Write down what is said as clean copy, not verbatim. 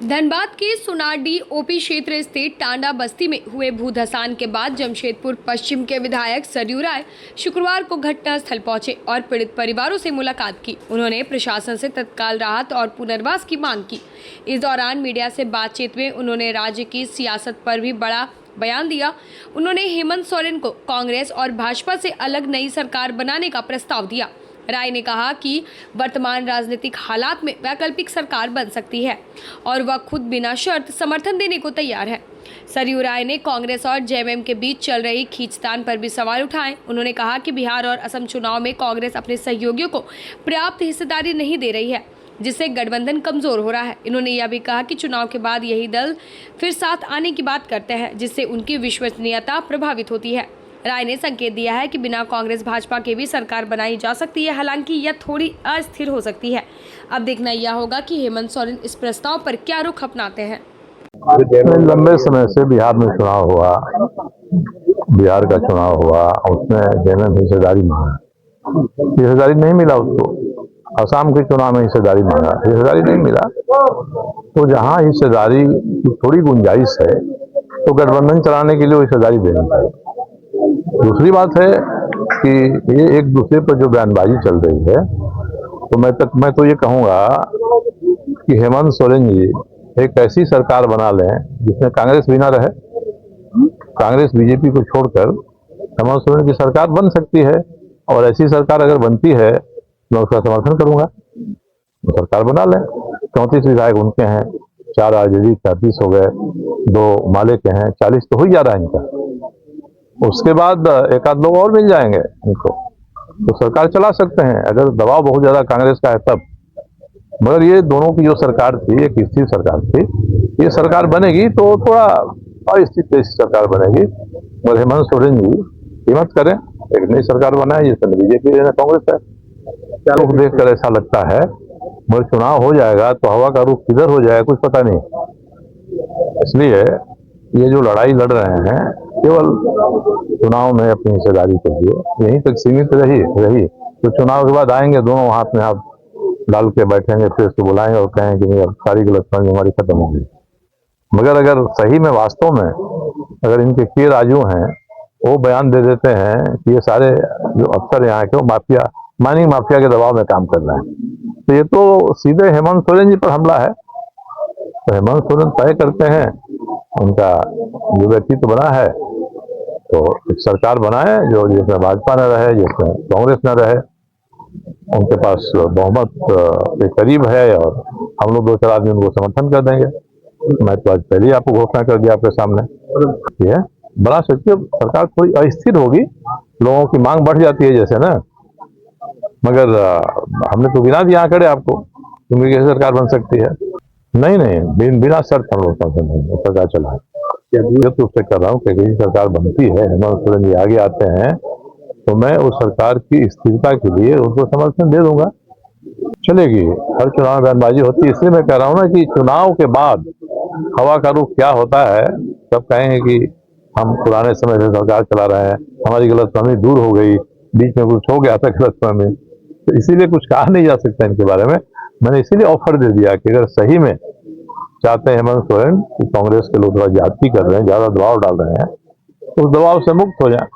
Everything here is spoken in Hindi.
धनबाद के सोनाडी ओपी क्षेत्र स्थित टांडा बस्ती में हुए भूधसान के बाद जमशेदपुर पश्चिम के विधायक सरयू राय शुक्रवार को घटनास्थल पहुंचे और पीड़ित परिवारों से मुलाकात की। उन्होंने प्रशासन से तत्काल राहत और पुनर्वास की मांग की। इस दौरान मीडिया से बातचीत में उन्होंने राज्य की सियासत पर भी बड़ा बयान दिया। उन्होंने हेमंत सोरेन को कांग्रेस और भाजपा से अलग नई सरकार बनाने का प्रस्ताव दिया। राय ने कहा कि वर्तमान राजनीतिक हालात में वैकल्पिक सरकार बन सकती है और वह खुद बिना शर्त समर्थन देने को तैयार है। सरयू राय ने कांग्रेस और जेएमएम के बीच चल रही खींचतान पर भी सवाल उठाए। उन्होंने कहा कि बिहार और असम चुनाव में कांग्रेस अपने सहयोगियों को पर्याप्त हिस्सेदारी नहीं दे रही है, जिससे गठबंधन कमजोर हो रहा है। इन्होंने यह भी कहा कि चुनाव के बाद यही दल फिर साथ आने की बात करते हैं, जिससे उनकी विश्वसनीयता प्रभावित होती है। राय ने संकेत दिया है कि बिना कांग्रेस भाजपा के भी सरकार बनाई जा सकती है, हालांकि यह थोड़ी अस्थिर हो सकती है। अब देखना यह होगा कि हेमंत सोरेन इस प्रस्ताव पर क्या रुख अपनाते हैं। लंबे समय से बिहार में चुनाव हुआ, बिहार का चुनाव हुआ, उसमें जेएमएम हिस्सेदारी मांगा, हिस्सेदारी नहीं मिला उसको। असम के चुनाव में हिस्सेदारी मांगा, हिस्सेदारी नहीं मिला। तो जहां हिस्सेदारी की थोड़ी गुंजाइश है तो गठबंधन चलाने के लिए हिस्सेदारी देनी चाहिए। दूसरी बात है कि ये एक दूसरे पर जो बयानबाजी चल रही है, तो मैं तो ये कहूंगा कि हेमंत सोरेन जी एक ऐसी सरकार बना लें जिसमें कांग्रेस भी ना रहे। कांग्रेस बीजेपी को छोड़कर हेमंत सोरेन की सरकार बन सकती है, और ऐसी सरकार अगर बनती है मैं उसका समर्थन करूंगा। तो सरकार बना लें। 34 विधायक उनके हैं, 4 आरजेडी, 34 हो गए, 2 माले के हैं, 40 तो हो ही जा रहा है इनका। उसके बाद एक आध लोग और मिल जाएंगे इनको, तो सरकार चला सकते हैं अगर दबाव बहुत ज्यादा कांग्रेस का है तब। मगर ये दोनों की जो सरकार थी, एक स्थिर सरकार थी, ये सरकार बनेगी तो थोड़ा अस्थिर सरकार बनेगी। मगर हेमंत सोरेन जी हिम्मत करें, एक नई सरकार बनाए जिसमें बीजेपी है, कांग्रेस है। क्या रुख देख कर ऐसा लगता है, मगर चुनाव हो जाएगा तो हवा का रुख किधर हो जाएगा कुछ पता नहीं। इसलिए ये जो लड़ाई लड़ रहे हैं केवल चुनाव में अपनी हिस्सेदारी के लिए यहीं तक सीमित रही तो चुनाव के बाद आएंगे, दोनों हाथ में हाथ डाल के बैठेंगे, फिर उसको बुलाएंगे और कहेंगे कि नहीं अब सारी गलतफहमी हमारी खत्म हो गई। मगर अगर सही में वास्तव में अगर इनके के राजू हैं, वो बयान दे देते हैं कि ये सारे जो अफसर यहाँ के वो माफिया, माइनिंग माफिया के दबाव में काम कर रहे हैं, तो ये तो सीधे हेमंत सोरेन जी पर हमला है। तो हेमंत सोरेन तय करते हैं, उनका जो व्यक्तित्व बना है तो एक सरकार बनाए जो जिसमें भाजपा न रहे, जिसमें कांग्रेस न रहे। उनके पास बहुमत के करीब है और हम लोग 2-4 आदमी उनको समर्थन कर देंगे। मैं तो आज पहले ही आपको घोषणा कर दिया आपके सामने। ये बना सकती है सरकार, थोड़ी अस्थिर होगी, लोगों की मांग बढ़ जाती है जैसे ना। मगर हमने तो गिना दिया आंकड़े आपको, क्योंकि कैसे सरकार बन सकती है। नहीं, बिना शर्त हम लोग सरकार चलाए। तो उससे कर रहा हूँ कि यदि सरकार बनती है, हेमंत सोरेन जी आगे आते हैं, तो मैं उस सरकार की स्थिरता के लिए उनको समर्थन दे दूंगा। चलेगी, हर चुनाव में बयानबाजी होती है। इसलिए मैं कह रहा हूँ ना कि चुनाव के बाद हवा का रुख क्या होता है, सब कहेंगे कि हम पुराने समय से सरकार चला रहे हैं, हमारी गलतफहमी दूर हो गई, बीच में कुछ हो गया था गलतफहमी, तो इसीलिए कुछ कहा नहीं जा सकता इनके बारे में। मैंने इसीलिए ऑफर दे दिया कि अगर सही में चाहते हैं हेमंत सोरेन कि कांग्रेस के लोग थोड़ा ज्यादती कर रहे हैं, ज्यादा दबाव डाल रहे हैं, तो उस दबाव से मुक्त हो जाए।